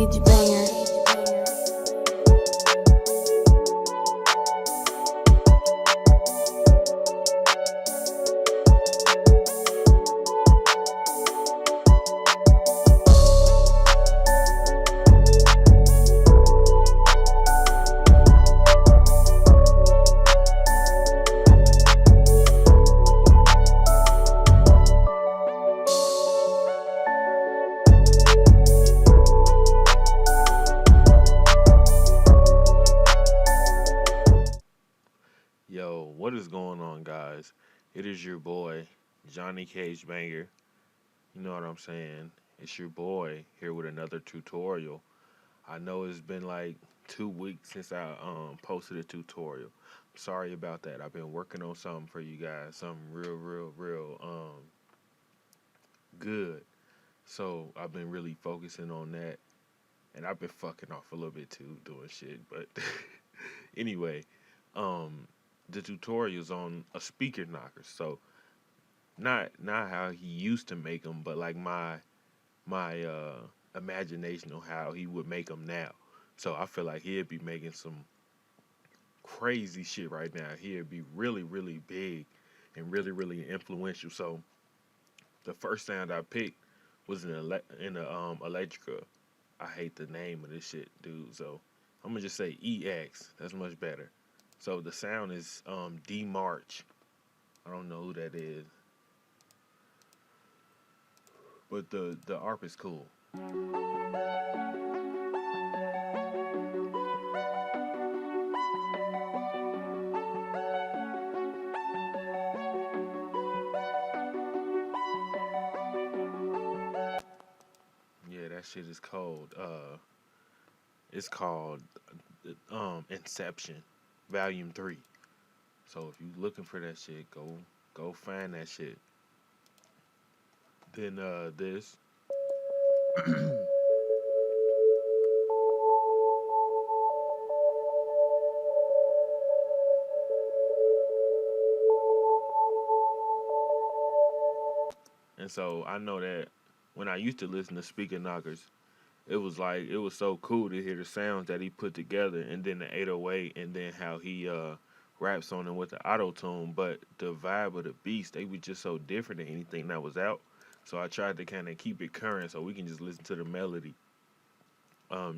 JohnnyCage banger. Yo, what is going on, guys? It is your boy, Johnny Cage Banger. You know what I'm saying? It's your boy here with another tutorial. I know it's been like 2 weeks since I posted a tutorial. Sorry about that. I've been working on something for you guys, something real good. So I've been really focusing on that, and I've been fucking off a little bit too, doing shit. But anyway, the tutorial's on a speaker knocker. So not how he used to make them, but like my imagination on how he would make them now. So I feel like he'd be making some crazy shit right now. He'd be really big and really influential. So the first sound I picked was in a Electrica. I hate the name of this shit, dude. So I'm gonna just say EX. That's much better. So the sound is D March. I don't know who that is, but the ARP is cool. Yeah, that shit is cold. It's called Inception, Volume 3. So if you looking for that shit, go find that shit. Then this. And so I know that when I used to listen to Speaker Knockers, it was so cool to hear the sounds that he put together, and then the 808, and then how he raps on them with the auto tune. But the vibe of the beats, they were just so different than anything that was out. So I tried to kind of keep it current so we can just listen to the melody,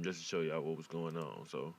just to show y'all what was going on. So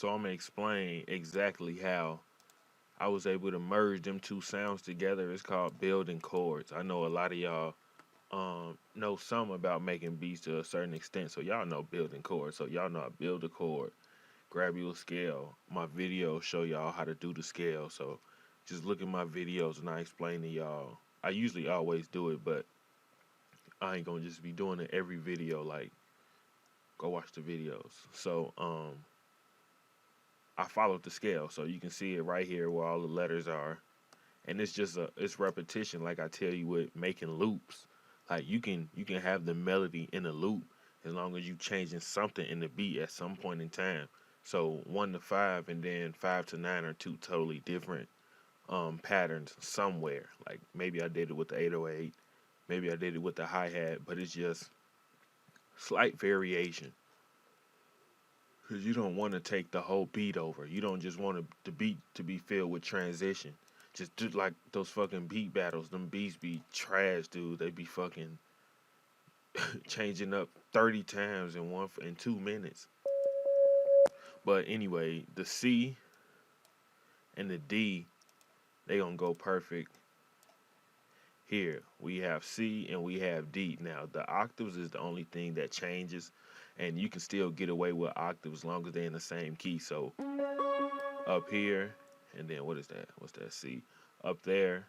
I'm gonna explain exactly how I was able to merge them two sounds together. It's called building chords. I know a lot of y'all know some about making beats to a certain extent, so y'all know building chords. So y'all know I build a chord, grab you a scale. My videos show y'all how to do the scale. So just look at my videos and I explain to y'all. I usually always do it, but I ain't gonna just be doing it every video. Like, go watch the videos. So I followed the scale, so you can see it right here where all the letters are, and it's just it's repetition. Like I tell you with making loops, like you can have the melody in a loop as long as you changing something in the beat at some point in time. So 1 to 5 and then 5 to 9 are two totally different patterns somewhere. Like maybe I did it with the 808, maybe I did it with the hi-hat, but it's just slight variation. Because you don't want to take the whole beat over. You don't just want the beat to be filled with transition. Just do like those fucking beat battles. Them beats be trash, dude. They be fucking changing up 30 times in 2 minutes. But anyway, the C and the D, they gonna go perfect here. We have C and we have D. Now the octaves is the only thing that changes. and you can still get away with octaves as long as they're in the same key. So up here, and then what is that? What's that? C. Up there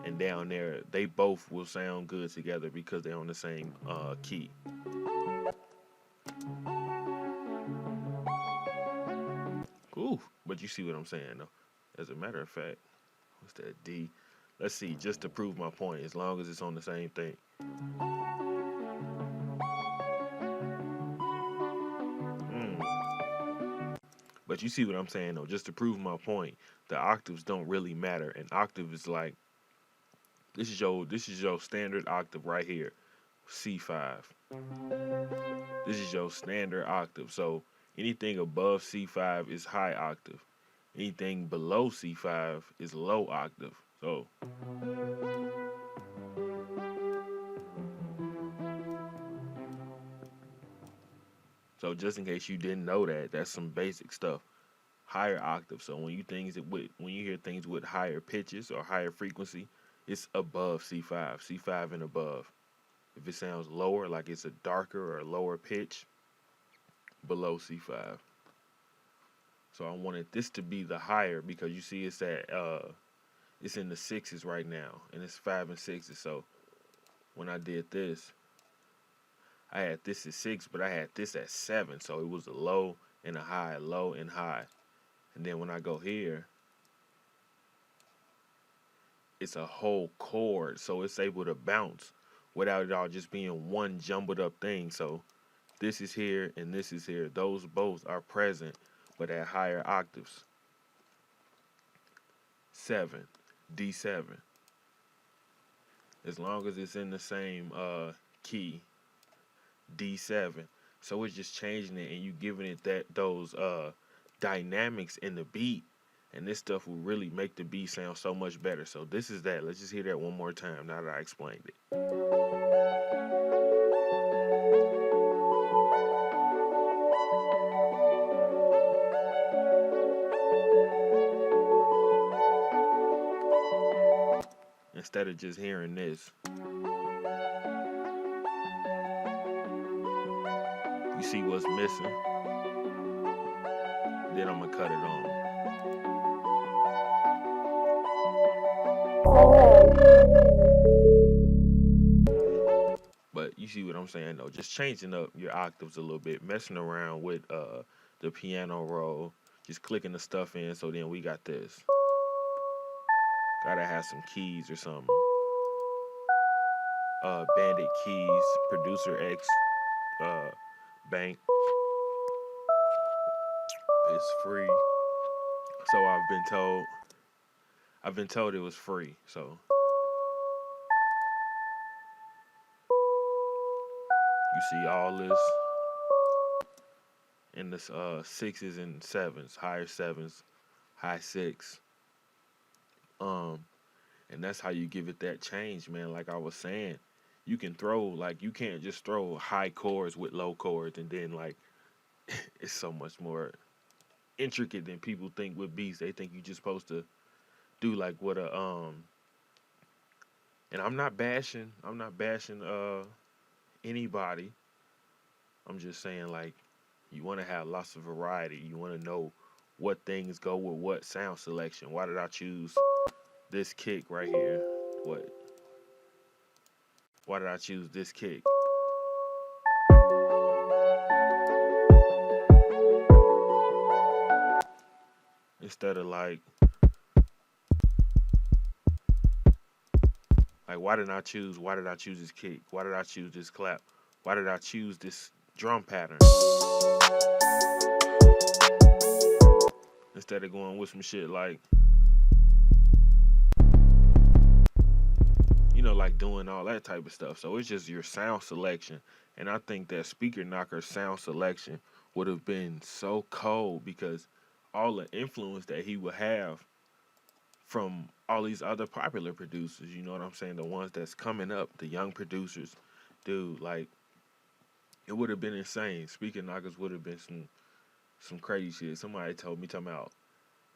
and down there, they both will sound good together because they're on the same key. Ooh, but you see what I'm saying, though. As a matter of fact, what's that? D. Let's see, just to prove my point, as long as it's on the same thing. But you see what I'm saying, though. Just to prove my point, the octaves don't really matter. An octave is like this is your standard octave right here, C5. This is your standard octave. So anything above C5 is high octave. Anything below C5 is low octave. So just in case you didn't know that, that's some basic stuff. Higher octave. So when you hear things with higher pitches or higher frequency, it's above C5, C5 and above. If it sounds lower, like it's a darker or lower pitch, below C5. So I wanted this to be the higher because you see it's in the sixes right now, and it's 5 and 6s. So when I did this, I had this at 6, but I had this at 7. So it was a low and a high, low and high. And then when I go here, it's a whole chord, so it's able to bounce without it all just being one jumbled up thing. So this is here and this is here. Those both are present, but at higher octaves. 7, D7. As long as it's in the same key, D7. So it's just changing it and you giving it those dynamics in the beat, and this stuff will really make the beat sound so much better. So this is that. Let's just hear that one more time now that I explained it. Instead of just hearing this. You see what's missing? Then I'm going to cut it on. But you see what I'm saying, though. Just changing up your octaves a little bit. Messing around with the piano roll. Just clicking the stuff in. So then we got this. Gotta have some keys or something. Bandit keys. Producer X. Bank. It's free. So I've been told it was free. So you see all this in this 6s and 7s, higher 7s, high 6. And that's how you give it that change, man. Like I was saying, you can you can't just throw high chords with low chords and then it's so much more intricate than people think with beats. They think you're just supposed to do like what and I'm not bashing anybody. I'm just saying, like, you want to have lots of variety. You want to know what things go with what sound selection. Why did I choose this kick right here? Why did I choose this kick? Instead of like why did I choose this kick? Why did I choose this clap? Why did I choose this drum pattern? Instead of going with some shit like, like doing all that type of stuff. So it's just your sound selection. And I think that Speaker Knockerz sound selection would have been so cold because all the influence that he would have from all these other popular producers, you know what I'm saying? The ones that's coming up, the young producers, dude, like, it would have been insane. Speaker Knockerz would have been some crazy shit. Somebody told me, talking about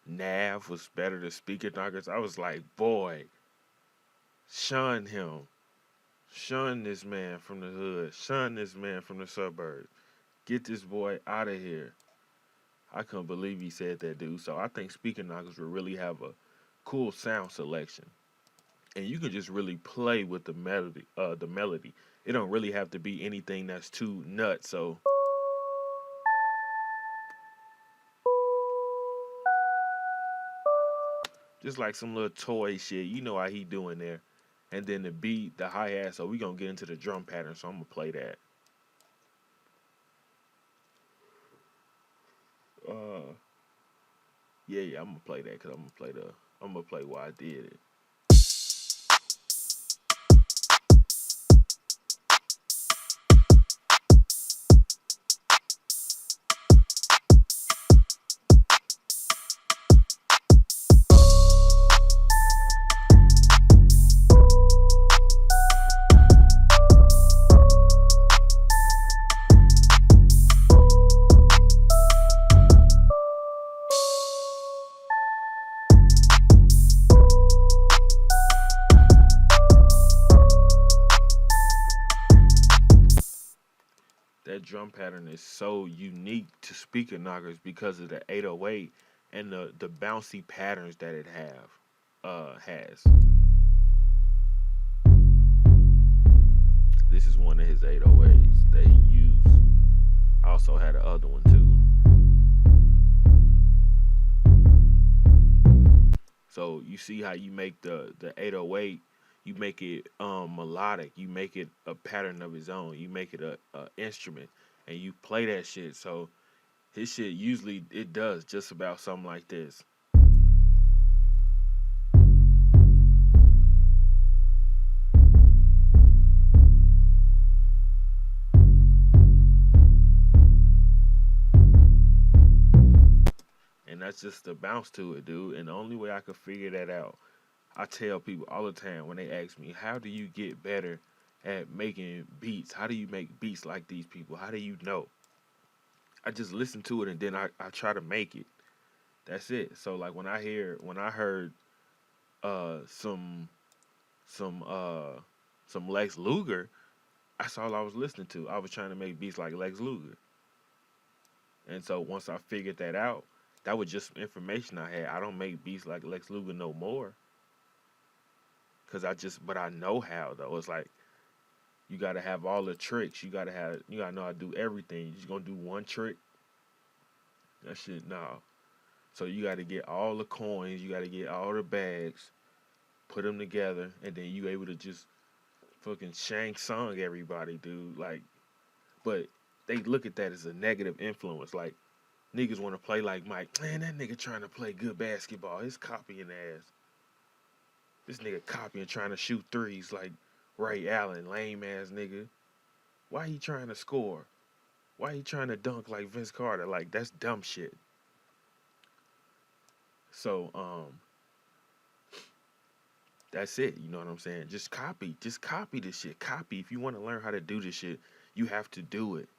Nav was better than Speaker Knockerz. I was like, boy, shun him. Shun this man from the hood. Shun this man from the suburbs. Get this boy out of here. I couldn't believe he said that, dude. So I think Speaker Knockerz will really have a cool sound selection, and you can just really play with the melody. It don't really have to be anything that's too nuts. So just like some little toy shit, you know how he doing there. And then the beat, the hi hat. So we gonna get into the drum pattern. So I'm gonna play that. Uh, yeah, I'm gonna play that because I'm gonna play why I did it. That drum pattern is so unique to Speaker Knockerz because of the 808 and the bouncy patterns that it has. This is one of his 808s that he used. I also had the other one too. So you see how you make the 808, you make it melodic, you make it a pattern of his own, you make it a instrument, and you play that shit. So his shit usually it does just about something like this. And that's just the bounce to it, dude. And the only way I could figure that out, I tell people all the time when they ask me, how do you get better at making beats? How do you make beats like these people? How do you know? I just listen to it and then I try to make it. That's it. So like when I heard uh some some uh some Lex Luger, that's all I was listening to. I was trying to make beats like Lex Luger. And so once I figured that out, that was just information I had. I don't make beats like Lex Luger no more. But I know how though. It's like you gotta have all the tricks. You gotta know how to do everything. You just gonna do one trick? That shit, no. So you gotta get all the coins. You gotta get all the bags, put them together, and then you able to just fucking shank song everybody, dude. Like, but they look at that as a negative influence. Like niggas want to play like Mike. Man, that nigga trying to play good basketball. He's copying ass. This nigga copying, trying to shoot threes like Ray Allen, lame ass nigga. Why he trying to score? Why he trying to dunk like Vince Carter? Like that's dumb shit. So that's it. You know what I'm saying? Just copy this shit. Copy. If you want to learn how to do this shit, you have to do it.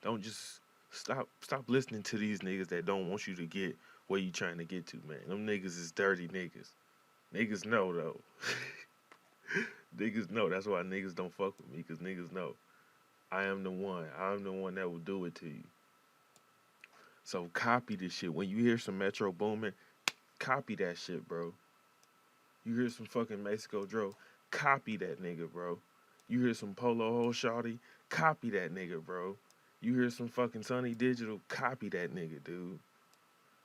Don't just stop listening to these niggas that don't want you to get where you trying to get to, man. Them niggas is dirty niggas. Niggas know though. Niggas know. That's why niggas don't fuck with me, because niggas know. I am the one. I'm the one that will do it to you. So copy this shit. When you hear some Metro Boomin, copy that shit, bro. You hear some fucking Mexico Dro, copy that nigga, bro. You hear some Polo Ho Shawty, copy that nigga, bro. You hear some fucking Sunny Digital, copy that nigga, dude.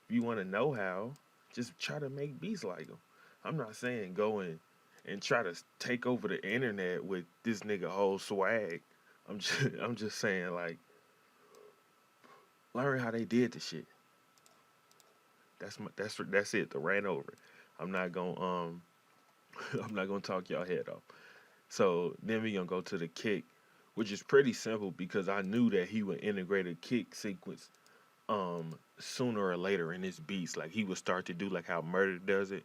If you want to know how, just try to make beats like him. I'm not saying go in and try to take over the internet with this nigga whole swag. I'm just saying, like, learn how they did the shit. That's it. The ran over. I'm not gonna I'm not gonna talk y'all head off. So then we gonna go to the kick, which is pretty simple because I knew that he would integrate a kick sequence sooner or later in his beats. Like he would start to do like how Murder does it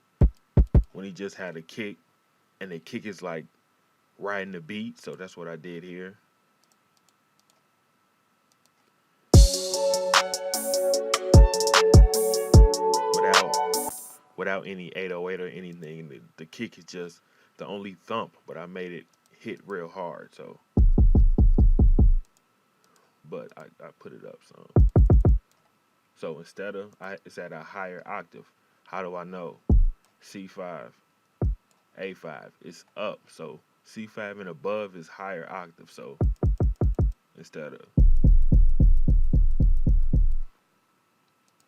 when he just had a kick and the kick is like riding the beat. So that's what I did here. Without any 808 or anything. The kick is just the only thump, but I made it hit real hard. So, but I put it up some. So instead of it's at a higher octave. How do I know? C5, A5, it's up. So C5 and above is higher octave. So instead of,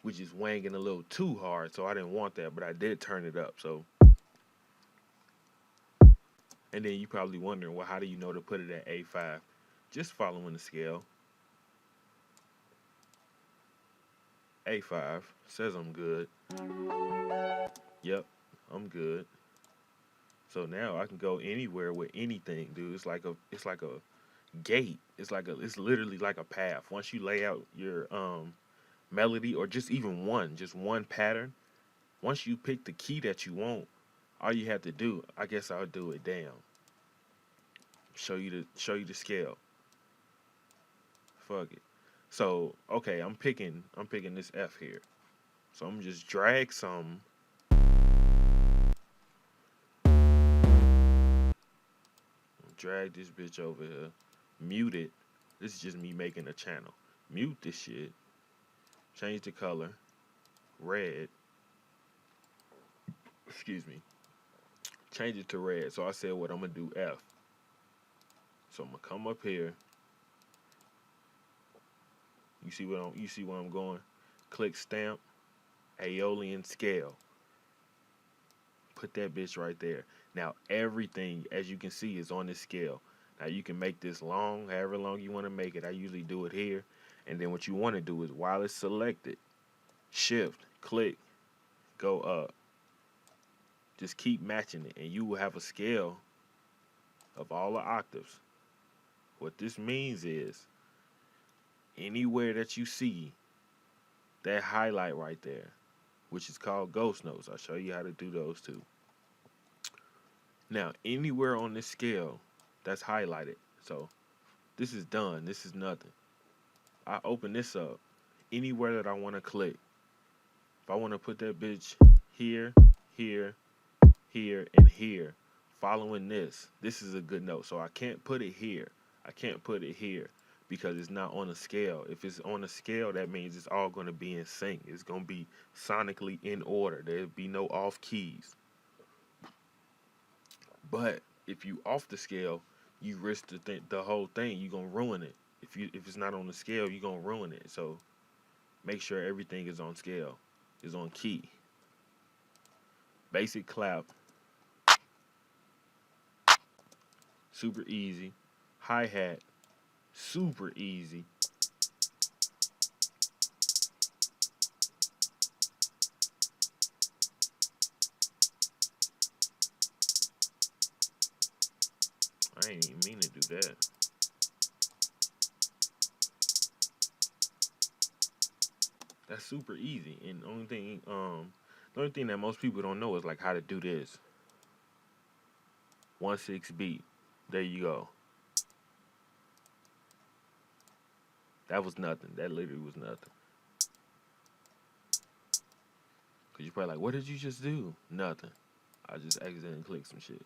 which is wanging a little too hard, so I didn't want that, but I did turn it up. So, and then you probably wondering, well, how do you know to put it at A5? Just following the scale. A5 says I'm good. Yep, I'm good. So now I can go anywhere with anything, dude. It's like a gate. It's literally like a path. Once you lay out your melody or just one pattern, once you pick the key that you want, all you have to do, I guess I'll do it down. Show you the scale. Fuck it. So, okay, I'm picking this F here. So I'm just drag some. Drag this bitch over here. Mute it. This is just me making a channel. Mute this shit. Change the color. Red. Excuse me. Change it to red. So I said what I'm gonna do F. So I'm gonna come up here. You see where I'm going? Click stamp. Aeolian scale. Put that bitch right there. Now everything, as you can see, is on this scale. Now you can make this long, however long you want to make it. I usually do it here. And then what you want to do is while it's selected, shift, click, go up. Just keep matching it and you will have a scale of all the octaves. What this means is anywhere that you see that highlight right there, which is called ghost notes. I'll show you how to do those too. Now, anywhere on this scale that's highlighted. So this is done. This is nothing. I open this up. Anywhere that I want to click. If I want to put that bitch here, here, here, and here, following this is a good note. So I can't put it here. I can't put it here because it's not on a scale. If it's on a scale, that means it's all going to be in sync. It's going to be sonically in order. There'll be no off keys. But if you off the scale, you risk the whole thing. You're going to ruin it. If it's not on the scale, you're going to ruin it. So make sure everything is on scale, is on key. Basic clap. Super easy. Hi-hat. Super easy. I ain't even mean to do that. That's super easy. And the only thing that most people don't know is like how to do this. 1/6 beat. There you go. That was nothing. That literally was nothing. Cause you're probably like, what did you just do? Nothing. I just accidentally clicked some shit.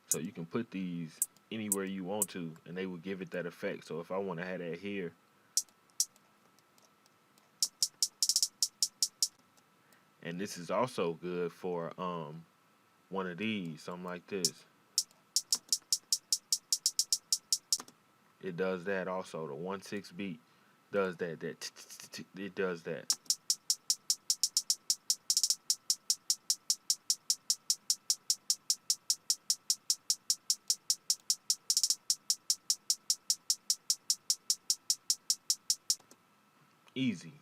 So you can put these anywhere you want to, and they will give it that effect. So if I want to have that here, and this is also good for one of these, something like this. It does that also. The 1/6 beat does that. It does that. Easy.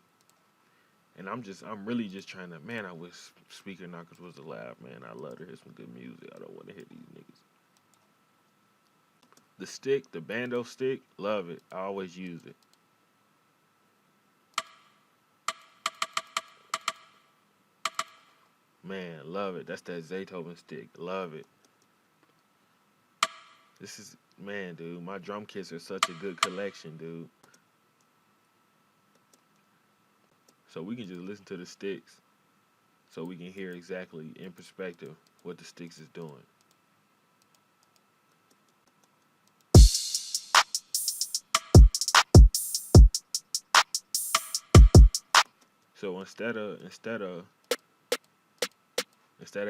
And I'm really just trying to, man, I wish Speaker Knockerz was alive, man. I love to hear some good music. I don't want to hear these niggas. The stick, the bando stick, love it. I always use it. Man, love it. That's that Zaytoven stick. Love it. This is, man, dude, my drum kits are such a good collection, dude. So we can just listen to the sticks so we can hear exactly in perspective what the sticks is doing. So instead of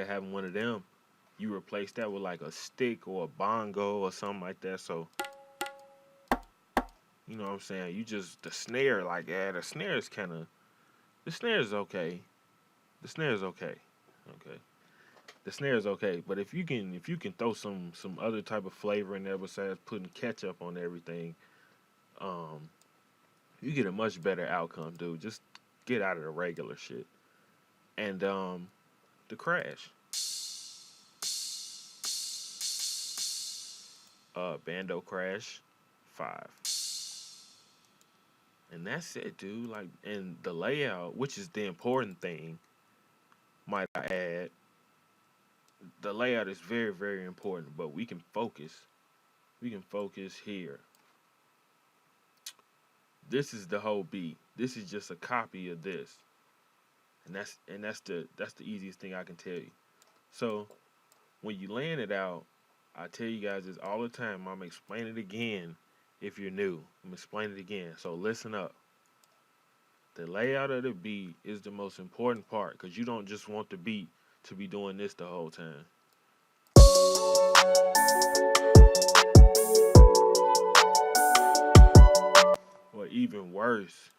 having one of them, you replace that with like a stick or a bongo or something like that. So you know what I'm saying? You just the snare like the snare is kind of the snare is okay. The snare is okay. Okay. The snare is okay, but if you can throw some other type of flavor in there besides putting ketchup on everything, um, you get a much better outcome, dude. Just get out of the regular shit. And the crash, Bando Crash, 5, and that's it, dude. Like, and the layout, which is the important thing, might I add, the layout is very very important. But we can focus. We can focus here. This is the whole beat. This is just a copy of this. And that's the easiest thing I can tell you. So when you laying it out, I tell you guys this all the time. I'm gonna explain it again if you're new. I'm gonna explain it again. So listen up. The layout of the beat is the most important part because you don't just want the beat to be doing this the whole time. Or even worse,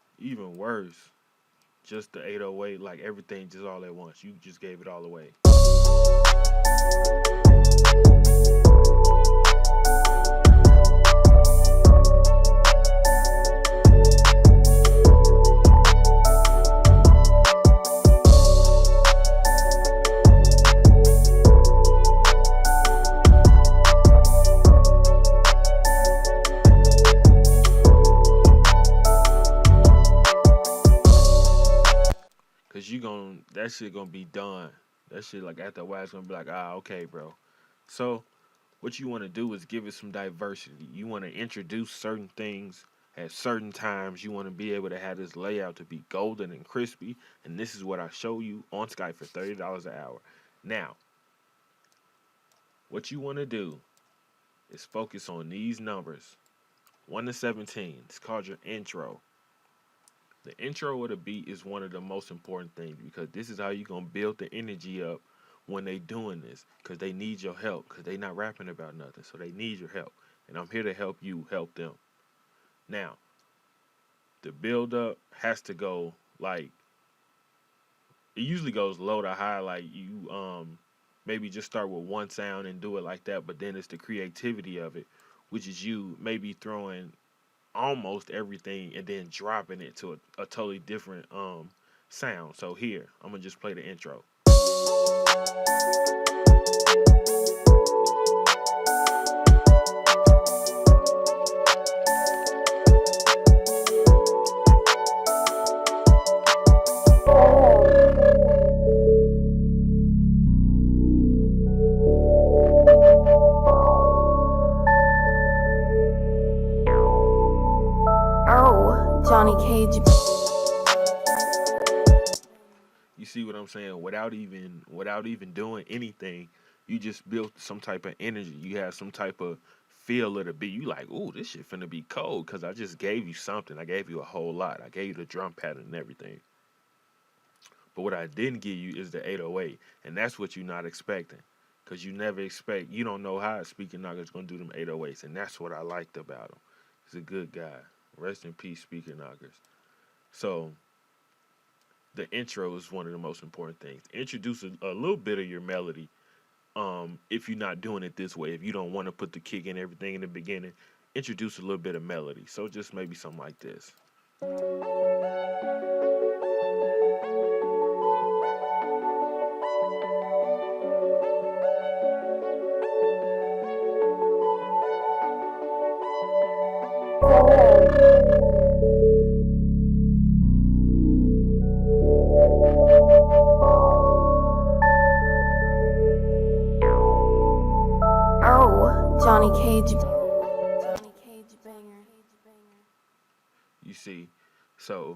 just the 808, like everything just all at once. You just gave it all away. Cause that shit gonna be done. That shit like after a while it's gonna be like, okay, bro. So what you wanna do is give it some diversity. You wanna introduce certain things at certain times. You wanna be able to have this layout to be golden and crispy. And this is what I show you on Skype for $30 an hour. Now, what you wanna do is focus on these numbers. 1 to 17. It's called your intro. The intro of the beat is one of the most important things because this is how you're going to build the energy up when they doing this because they need your help because they not rapping about nothing. So they need your help. And I'm here to help you help them. Now, the build up has to go like, it usually goes low to high. Like you maybe just start with one sound and do it like that. But then it's the creativity of it, which is you maybe throwing almost everything and then dropping it to a totally different sound. So here, I'm gonna just play the intro. Oh, JohnnyCage. You see what I'm saying? Without even doing anything, you just built some type of energy. You have some type of feel of the beat. You like, ooh, this shit finna be cold because I just gave you something. I gave you a whole lot. I gave you the drum pattern and everything. But what I didn't give you is the 808, and that's what you're not expecting. Cause you never expect, you don't know how a Speaker Knockerz gonna do them 808s, and that's what I liked about him. He's a good guy. Rest in peace, Speaker Knockerz. So the intro is one of the most important things. Introduce a little bit of your melody. If you're not doing it this way, if you don't want to put the kick and everything in the beginning, introduce a little bit of melody. So just maybe something like this. Oh, JohnnyCage. JohnnyCage banger. You see, so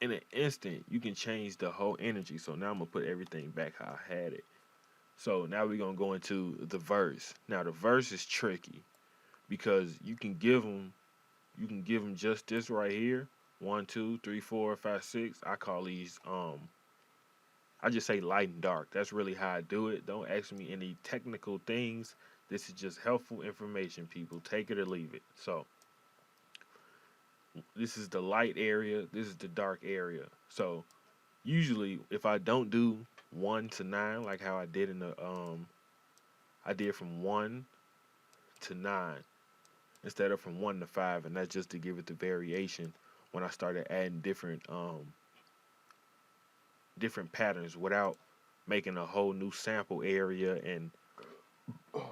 in an instant, you can change the whole energy. So now I'm gonna put everything back how I had it. So now we're gonna go into the verse. Now the verse is tricky because you can give them just this right here, 1, 2, 3, 4, 5, 6. I call these I just say light and dark. That's really how I do it. Don't ask me any technical things. This is just helpful information, people. Take it or leave it. So this is the light area. This is the dark area. So usually if I don't do 1 to 9 like how I did in the I did from 1 to 9 instead of from 1 to 5, and that's just to give it the variation when I started adding different patterns without making a whole new sample area and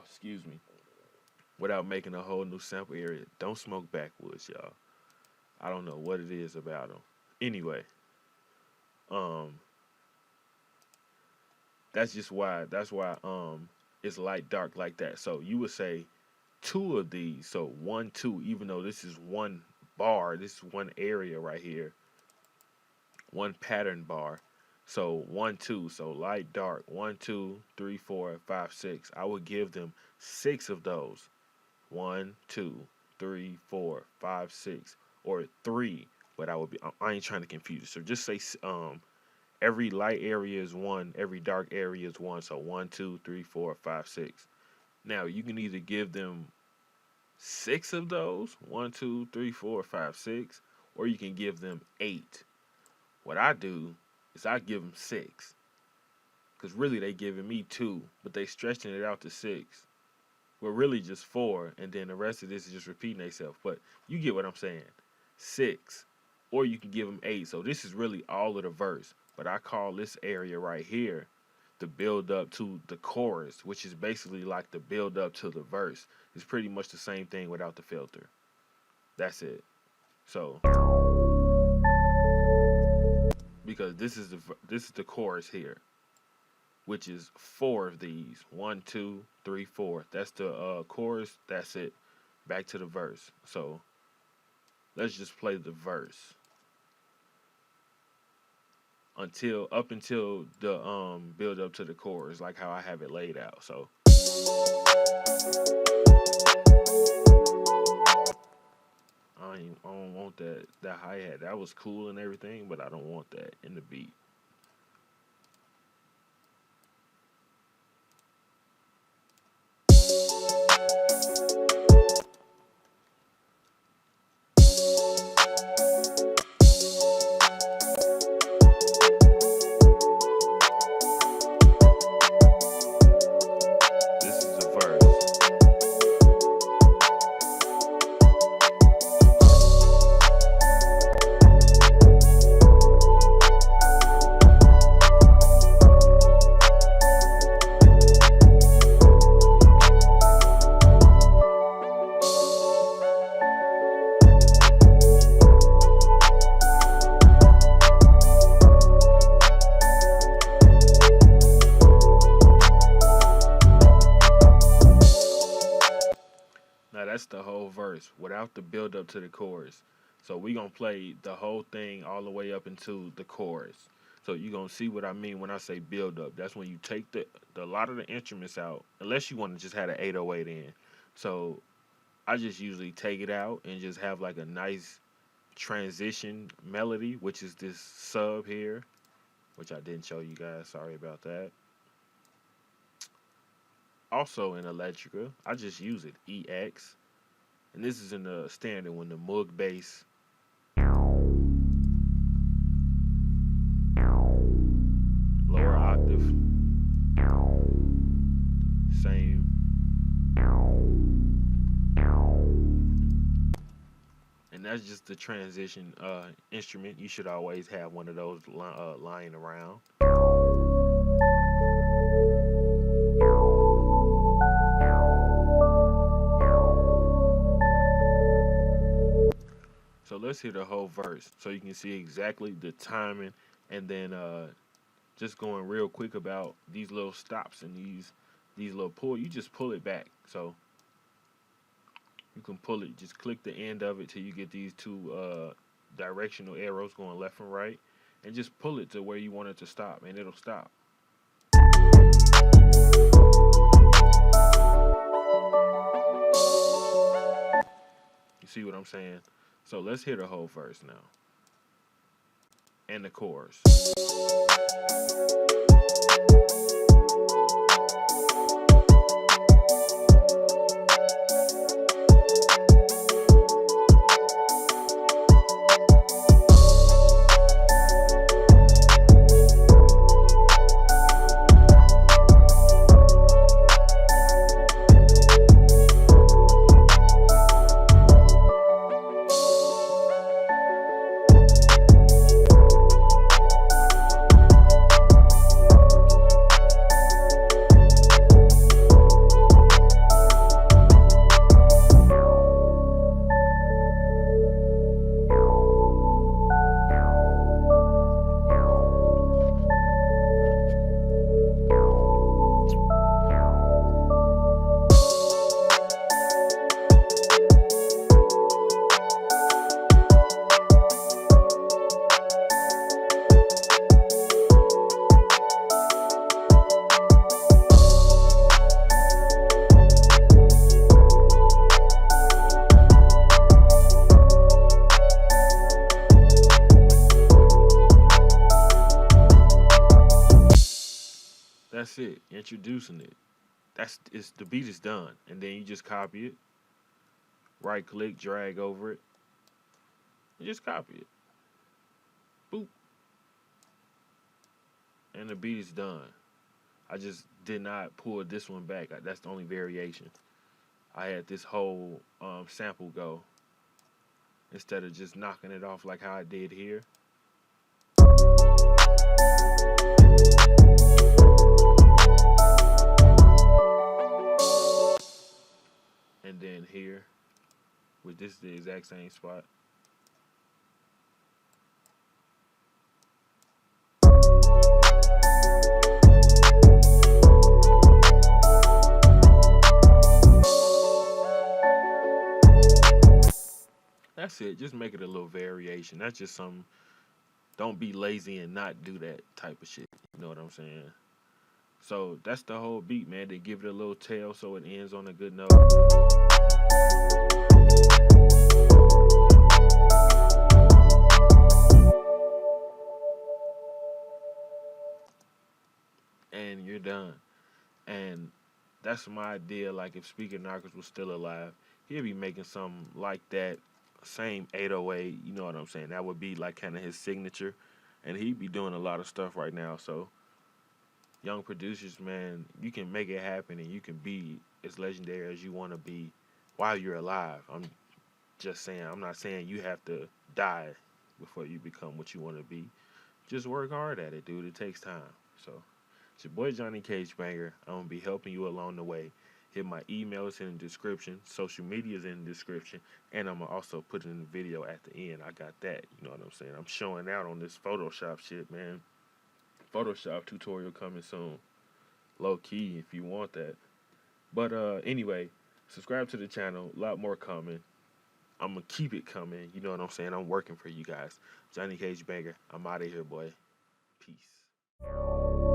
excuse me, without making a whole new sample area. Don't smoke backwoods, y'all. I don't know what it is about them. Anyway, that's why it's light dark like that. So you would say 2 of these, so 1, 2, even though this is one bar, this is one area right here, one pattern bar. So 1, 2, so light dark, 1, 2, 3, 4, 5, 6. I would give them 6 of those. 1, 2, 3, 4, 5, 6, or 3. But I ain't trying to confuse you. So just say every light area is 1, every dark area is 1. So 1, 2, 3, 4, 5, 6. Now you can either give them 6 of those, 1, 2, 3, 4, 5, 6, or you can give them 8. What I do is I give them 6, because really they giving me 2, but they stretching it out to 6. Well, really just 4, and then the rest of this is just repeating themselves. But you get what I'm saying. 6, or you can give them 8. So this is really all of the verse, but I call this area right here the build up to the chorus, which is basically like the build up to the verse. It's pretty much the same thing without the filter. That's it. So because this is the chorus here, which is 4 of these. 1, 2, 3, 4. That's the chorus. That's it. Back to the verse. So let's just play the verse up until the build up to the chorus, like how I have it laid out. So I don't want that hi-hat. That was cool and everything, but I don't want that in the beat. This is the verse. Now that's the whole verse without the build up to the chorus. So we gonna play the whole thing all the way up into the chorus. So you gonna see what I mean when I say build up. That's when you take a lot of the instruments out, unless you want to just have an 808 in. So I just usually take it out and just have like a nice transition melody, which is this sub here, which I didn't show you guys. Sorry about that. Also in Electrica, I just use it, EX. And this is in the standard when the Moog bass. Lower octave. Same. And that's just the transition instrument. You should always have one of those lying around. So let's hear the whole verse so you can see exactly the timing, and then just going real quick about these little stops and these little pull. You just pull it back. So you can pull it, just click the end of it till you get these 2 directional arrows going left and right, and just pull it to where you want it to stop, and it'll stop. You see what I'm saying? So let's hear the whole verse now. and the chorus. That's it. Introducing it. The beat is done, and then you just copy it. Right click, drag over it, and just copy it. Boop, and the beat is done. I just did not pull this one back. That's the only variation. I had this whole sample go instead of just knocking it off like how I did here. And then here, with this the exact same spot. That's it. Just make it a little variation. That's just some. Don't be lazy and not do that type of shit. You know what I'm saying? So that's the whole beat, man. They give it a little tail so it ends on a good note. And you're done. And that's my idea. Like if Speaker Knockerz was still alive, he'd be making something like that. Same 808, you know what I'm saying? That would be like kind of his signature. And he'd be doing a lot of stuff right now. So young producers, man, you can make it happen and you can be as legendary as you want to be while you're alive. I'm just saying, I'm not saying you have to die before you become what you want to be. Just work hard at it, dude. It takes time. So it's your boy JohnnyCage Banger. I'm going to be helping you along the way. Hit my emails in the description. Social media's in the description. And I'm going to also put it in the video at the end. I got that. You know what I'm saying? I'm showing out on this Photoshop shit, man. Photoshop tutorial coming soon. Low key if you want that. But anyway, subscribe to the channel. A lot more coming. I'm going to keep it coming. You know what I'm saying? I'm working for you guys. JohnnyCage Banger. I'm out of here, boy. Peace.